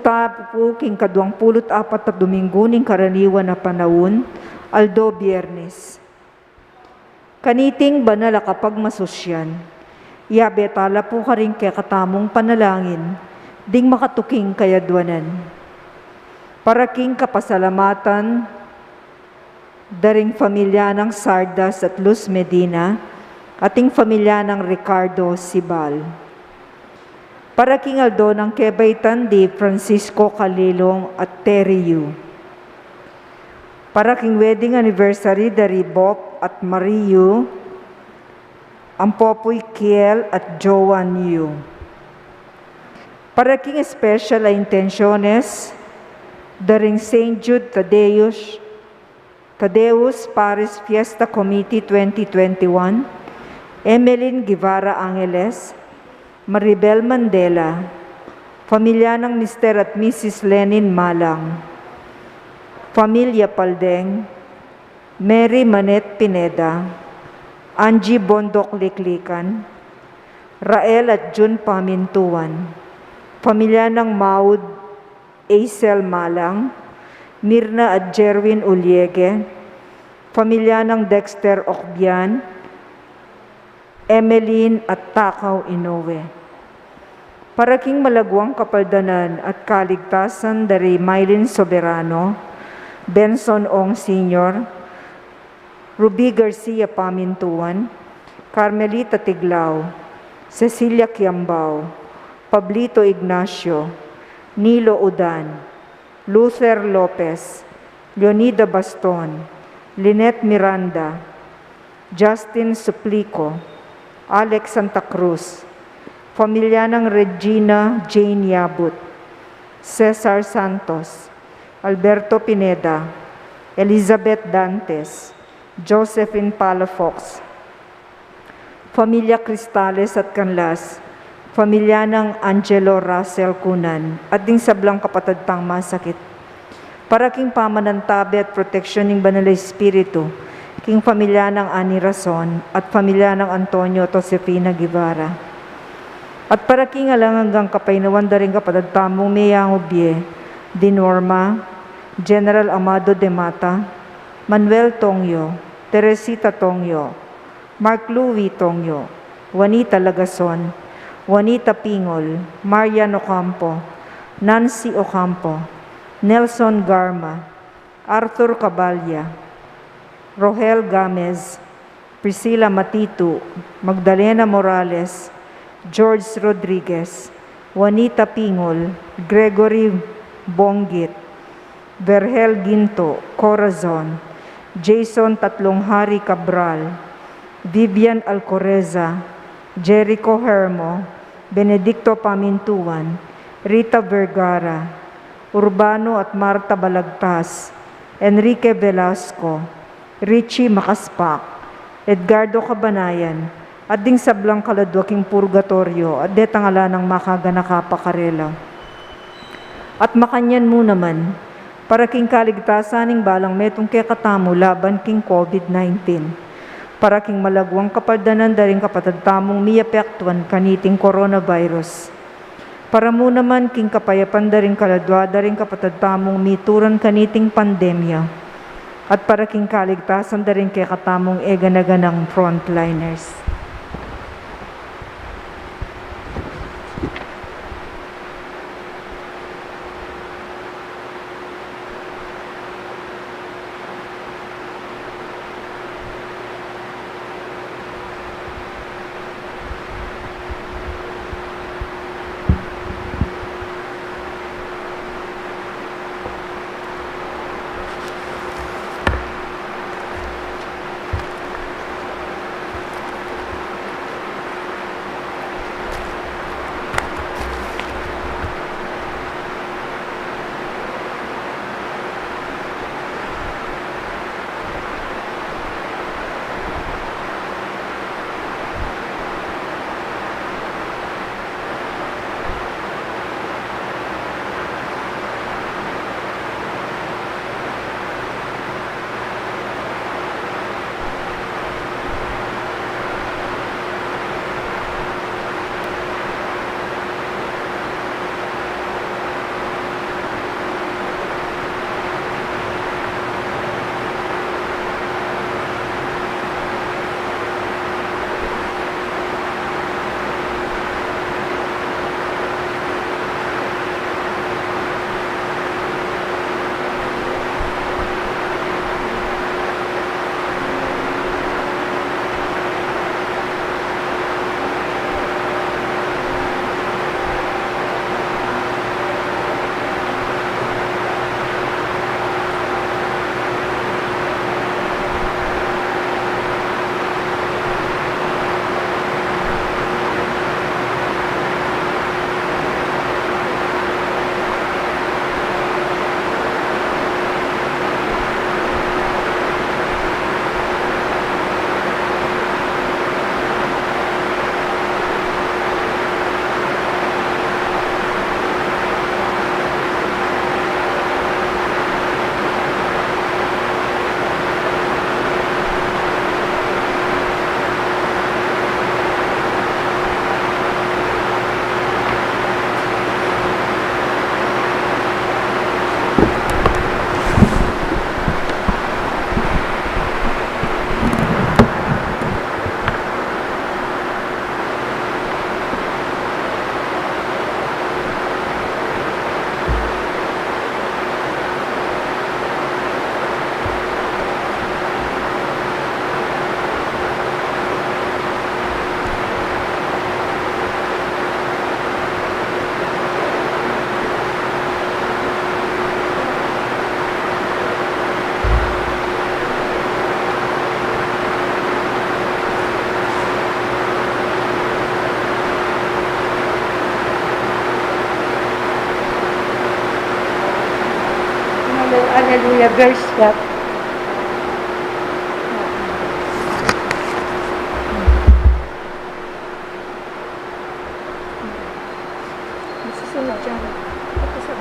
Itapo king kadwangpulot apat na Domingo ning karaniwan na panahon, aldo Biyernes. Kaniting banal kapag masusyan, iabetala po ka rin kaya katamong panalangin, ding makatuking kayadwanan. Para king kapasalamatan, daring pamilya ng Sardas at Luz Medina, ating pamilya ng Ricardo Sibal. Para king Aldo ng Quebaitan di Francisco Calilong at Terry Yu. Para king wedding anniversary dari Bob at Mariyu, ang Popoy Kiel at Joan Yu. Para king special a intenciones, daring St. Jude Tadeus Paris Fiesta Committee 2021, Emeline Guevara Angeles, Maribel Mandela, pamilya ng Mr. at Mrs. Lenin Malang, Pamilya Paldeng, Mary Manet Pineda, Angie Bondok Liklikan, Rael at June Pamintuan, pamilya ng Maud Aisel Malang, Mirna at Jerwin Uliege, pamilya ng Dexter Okbian, Emeline at Takaw Inoue. Para king malagwang kapaldanan at kaligtasan dari Mylene Soberano, Benson Ong Sr., Ruby Garcia Pamintuan, Carmelita Tiglao, Cecilia Kiambao, Pablito Ignacio, Nilo Udan, Luther Lopez, Leonida Baston, Lynette Miranda, Justin Suplico, Alex Santa Cruz, pamilya ng Regina Jane Yabut, Cesar Santos, Alberto Pineda, Elizabeth Dantes, Josephine Palafox, pamilya Cristales at Canlas, pamilya ng Angelo Russell Cunan, at ding sablang kapatid pang masakit. Para king pamanantabi at proteksyon ng Banal Espiritu, king pamilya ng Ani Rason at pamilya ng Antonio Josefina Guevara. At para king alanganggang kapainawan da rin kapatid tamong Meyang Ubie, Di Norma, General Amado de Mata, Manuel Tongyo, Teresita Tongyo, Mark Louis Tongyo, Juanita Lagason, Juanita Pingol, Marian Ocampo, Nancy Ocampo, Nelson Garma, Arthur Cabalya, Rohel Gamez, Priscilla Matitu, Magdalena Morales, George Rodriguez, Juanita Pingol, Gregory Bonggit, Berhel Ginto, Corazon, Jason Tatlonghari Cabral, Vivian Alcoreza, Jericho Hermo, Benedicto Pamintuan, Rita Vergara, Urbano at Marta Balagtas, Enrique Velasco, Richie Makaspak, Edgardo Cabanayan, at ding sablang kaladwaking purgatorio at detangala ng makaganakapakarela. At makanyan mo naman, para king kaligtasan ng balang metong kay katamo laban king COVID-19. Para king malagwang kapaldanan daring kapatid tamong miyapektuan kaniting coronavirus. Para mo naman king kapayapan daring kaladwa daring kapatid tamong mituran kaniting pandemya. At para king kaligtasan daring kay katamong eganaganang frontliners. Hallelujah, verse what? Susunod dyan. Ito sa...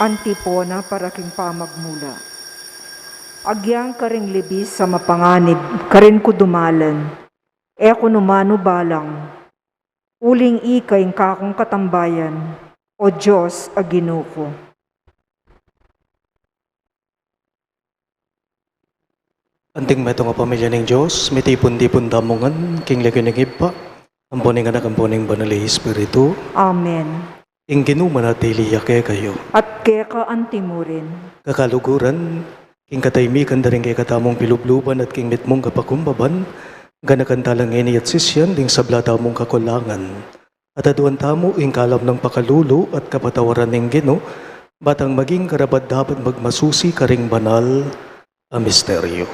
Antipona para king pamagmula. Agyang karing libis sa mapanganib, karin ko dumalan. Eko numano balang. Uling ikay kakong katambayan. O Diyos, aginuko. Anting meto nga pamilya ng Diyos, mitipon-tipon damungan, king lagi ng iba, ang puning anak, ang puning banal na Espiritu, Amen. ing ginuman at iliyake kayo. At keka antimurin. Kakaluguran, king kataymikan da rin kay katamong pilubluban at king mitmong kapakumbaban, ganakantalang ini at sisyan, ding sablata mong kakulangan. At aduan tamo, ing kalab ng pakalulo at kapatawaran ng Gino, batang maging karapat dapat magmasusi karing banal a misteryo.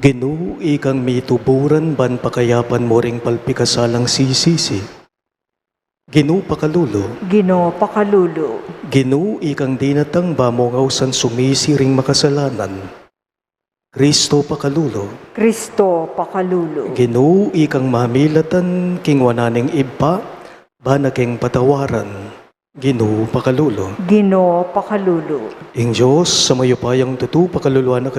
Ginu ikang mituburan ban pakayapan mo ring palpikasalang sisisi. Ginu pakalulo, Gino pakalulo. ginu ikang dinatang bamongaw san sumisi ring makasalanan. Kristo pakalulo, Kristo pakalulo. ginu ikang mamilatan king wananing iba, banaking patawaran. Ginu pakalulo, Gino pakalulo. ing Diyos sa mayupayang tutu pakaluluan na